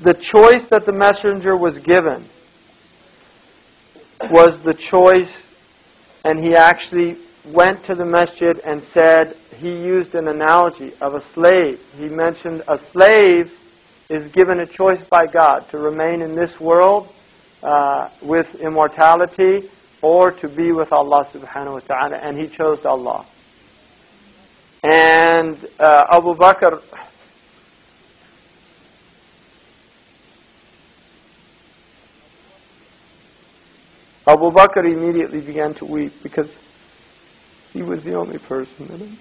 the choice that the messenger was given was the choice, and he actually went to the masjid and said, he used an analogy of a slave. He mentioned a slave is given a choice by God to remain in this world with immortality or to be with Allah subhanahu wa ta'ala, and he chose Allah. And Abu Bakr immediately began to weep because he was the only person that understood.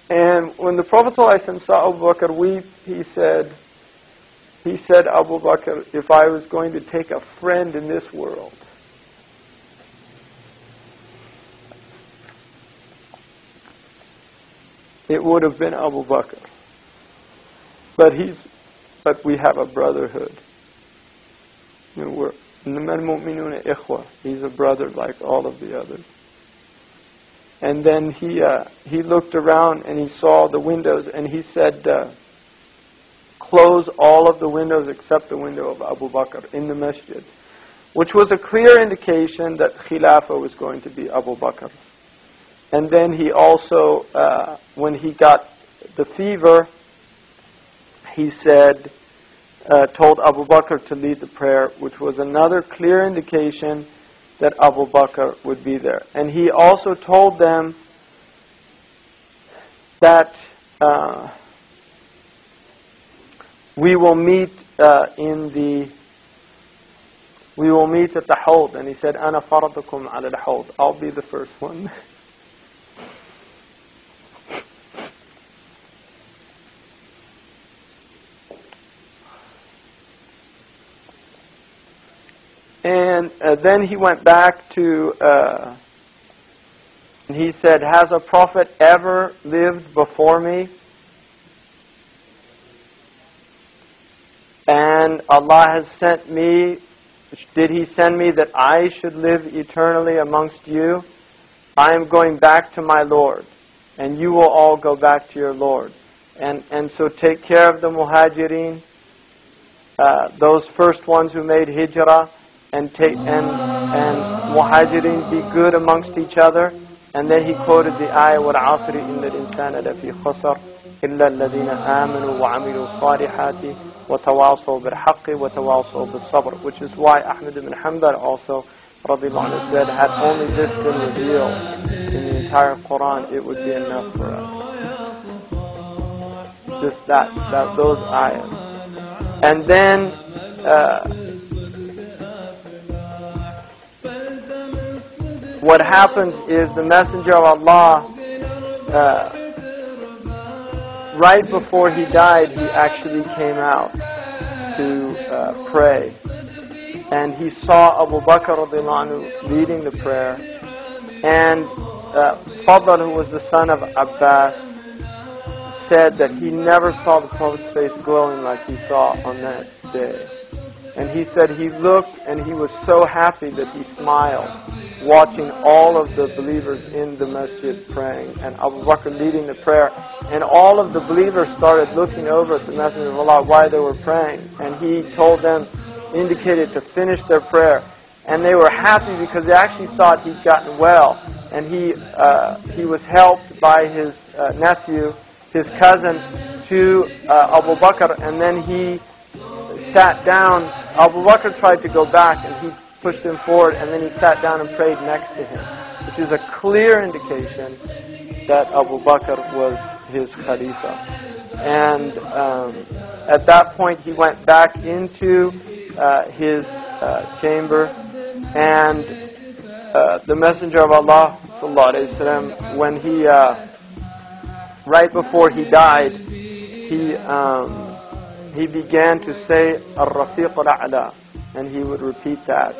And when the Prophet ﷺ saw Abu Bakr weep, he said, Abu Bakr, if I was going to take a friend in this world, it would have been Abu Bakr. But we have a brotherhood. We're الْمُؤْمِنُونَ إِخْوَةٌ. He's a brother like all of the others. And then he looked around and he saw the windows and he said, close all of the windows except the window of Abu Bakr in the masjid, which was a clear indication that Khilafah was going to be Abu Bakr. And then he also, when he got the fever, he said, told Abu Bakr to lead the prayer, which was another clear indication that Abu Bakr would be there. And he also told them that we will meet at the Hawd. And he said, "Ana faratukum ala al-Hawd." I'll be the first one. And then he went back to, and he said, has a prophet ever lived before me? And Allah has sent me, did He send me that I should live eternally amongst you? I am going back to my Lord, and you will all go back to your Lord. And so take care of the muhajirin, those first ones who made hijrah, and muhajirin, be good amongst each other. And then he quoted the ayah, وَالْعَصْرِ إِنَّ الْإِنسَانَ لَفِي خَسَرٍ إِلَّا الَّذِينَ آمَنُوا وَعَمِلُوا الصَّالِحَاتِ وَتَوَاصَوْا بِالْحَقِّ وَتَوَاصَوْا بِالصَّبْرِ, which is why Ahmad ibn Hanbal also, radiallahu anhu, said, had only this been revealed in the entire Quran, it would be enough for us. Just those ayahs. And then what happens is the Messenger of Allah, right before he died, he actually came out to pray. And he saw Abu Bakr radiallahu anhu leading the prayer. And Fadl, who was the son of Abbas, said that he never saw the Prophet's face glowing like he saw on that day. And he said he looked and he was so happy that he smiled, watching all of the believers in the masjid praying, and Abu Bakr leading the prayer. And all of the believers started looking over at the Messenger of Allah while they were praying. And he told them, indicated to finish their prayer. And they were happy because they actually thought he'd gotten well. And he was helped by his nephew, his cousin, to Abu Bakr. And then he sat down. Abu Bakr tried to go back and he pushed him forward, and then he sat down and prayed next to him, which is a clear indication that Abu Bakr was his Khalifa. And at that point he went back into his chamber, and the Messenger of Allah sallallahu alaihi wasallam, when he right before he died, he began to say Ar-Rafiq al-A'la, and he would repeat that,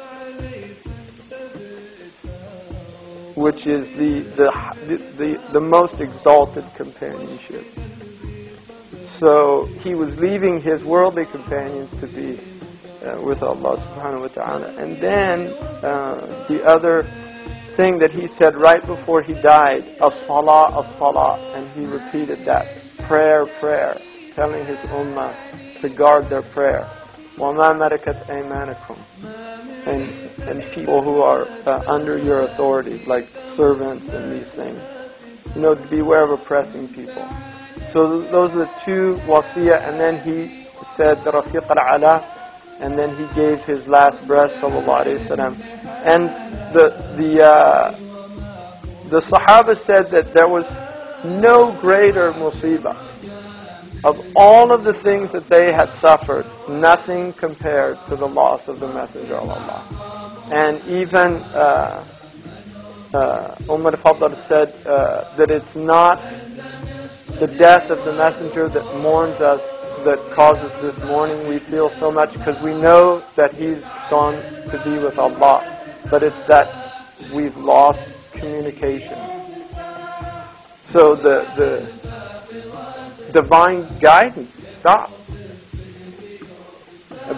which is the most exalted companionship. So he was leaving his worldly companions to be with Allah subhanahu wa ta'ala. And then the other thing that he said right before he died, as-salah, as-salah, and he repeated that, prayer, prayer, telling his ummah to guard their prayer. وَمَا مَلَكَتْ أَيْمَانُكُمْ, and people who are under your authority, like servants and these things. To beware of oppressing people. So those are the two wasiyah, and then he said the Rafiq al-Ala, and then he gave his last breath, sallallahu alayhi wa sallam. And the Sahaba said that there was no greater musibah. Of all of the things that they had suffered, nothing compared to the loss of the Messenger of Allah. And even Fadl said that it's not the death of the Messenger that mourns us, that causes this mourning. We feel so much because we know that he's gone to be with Allah. But it's that we've lost communication. So the divine guidance stopped.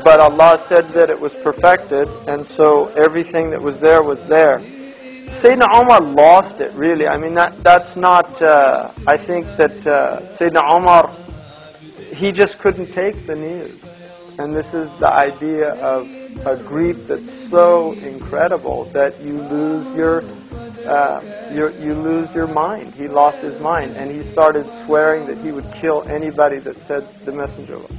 But Allah said that it was perfected, and so everything that was there was there. Sayyidina Umar lost it, really. I mean, that's not, I think that Sayyidina Umar, he just couldn't take the news. And this is the idea of a grief that's so incredible that you lose your mind. He lost his mind, and he started swearing that he would kill anybody that said the Messenger of Allah.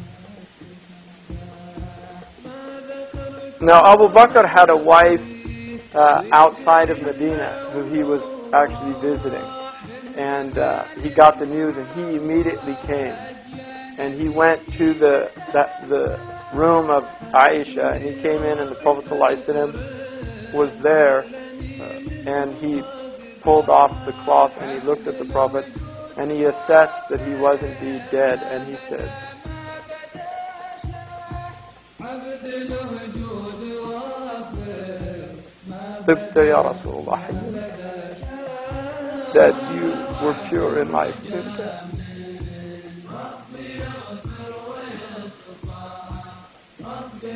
Now, Abu Bakr had a wife outside of Medina who he was actually visiting, and he got the news, and he immediately came, and he went to the room of Aisha, and he came in, and the Prophet ﷺ was there, and he pulled off the cloth, and he looked at the Prophet, and he assessed that he was indeed dead, and he said, "Tibta ya Rasulullah, that you were pure in life."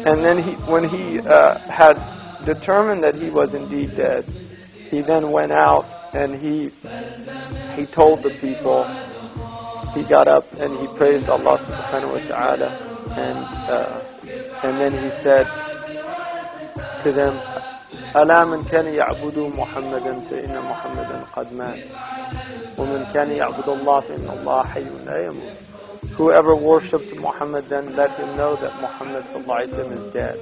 And then when he had determined that he was indeed dead, he then went out and he told the people, he got up and he praised Allah subhanahu wa ta'ala, and then he said to them, ألا من كان يعبد محمدا فإن محمدا قد مات ومن كان يعبد الله فإن الله حي لا يموت. Whoever worships Muhammad, then let him know that Muhammad is dead.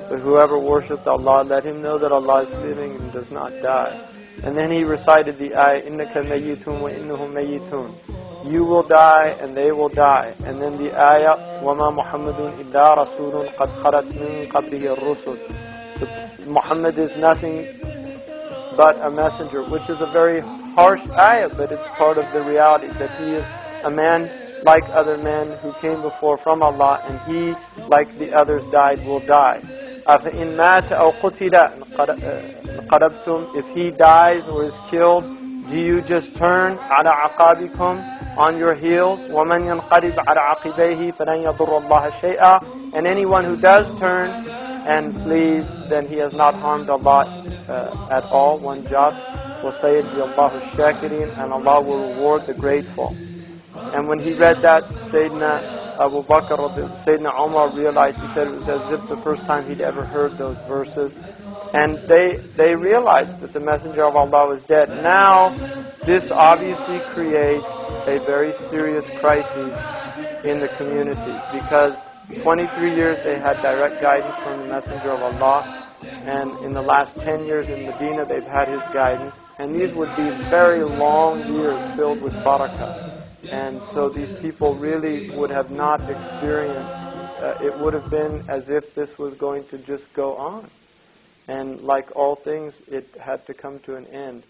But whoever worships Allah, let him know that Allah is living and does not die. And then he recited the ayah, إِنَّكَ مَيِّتٌ وَإِنَّهُمْ مَيِّتُونَ. You will die and they will die. And then the ayah, وَمَا مُحَمَّدٌ إِلَّا رَسُولٌ قَدْ خَلَتْ مِنْ قَبْلِهِ الرُّسُلُ. Muhammad is nothing but a messenger, which is a very harsh ayah, but it's part of the reality that he is a man like other men who came before from Allah, and he, like the others died, will die. أَفَإِنْ مَاتَ أَوْ قُتِلَ انقلبتم. If he dies or is killed, do you just turn على عقابكم, on your heels? وَمَنْ يَنْقَلِبْ عَلَى عَقِبَيْهِ فَلَنْ يَضُرَّ اللَّهَ شَيْئًا. And anyone who does turn and flees, then he has not harmed Allah at all, one jot. وَسَيَجْزِي اللَّهُ الشَّاكِرِينَ. And Allah will reward the grateful. And when he read that, Sayyidina Abu Bakr, Sayyidina Umar realized, he said it was as if the first time he'd ever heard those verses. And they realized that the Messenger of Allah was dead. Now, this obviously creates a very serious crisis in the community, because 23 years they had direct guidance from the Messenger of Allah, and in the last 10 years in Medina they've had his guidance, and these would be very long years filled with barakah. And so these people really would have not experienced, it would have been as if this was going to just go on. And like all things, it had to come to an end.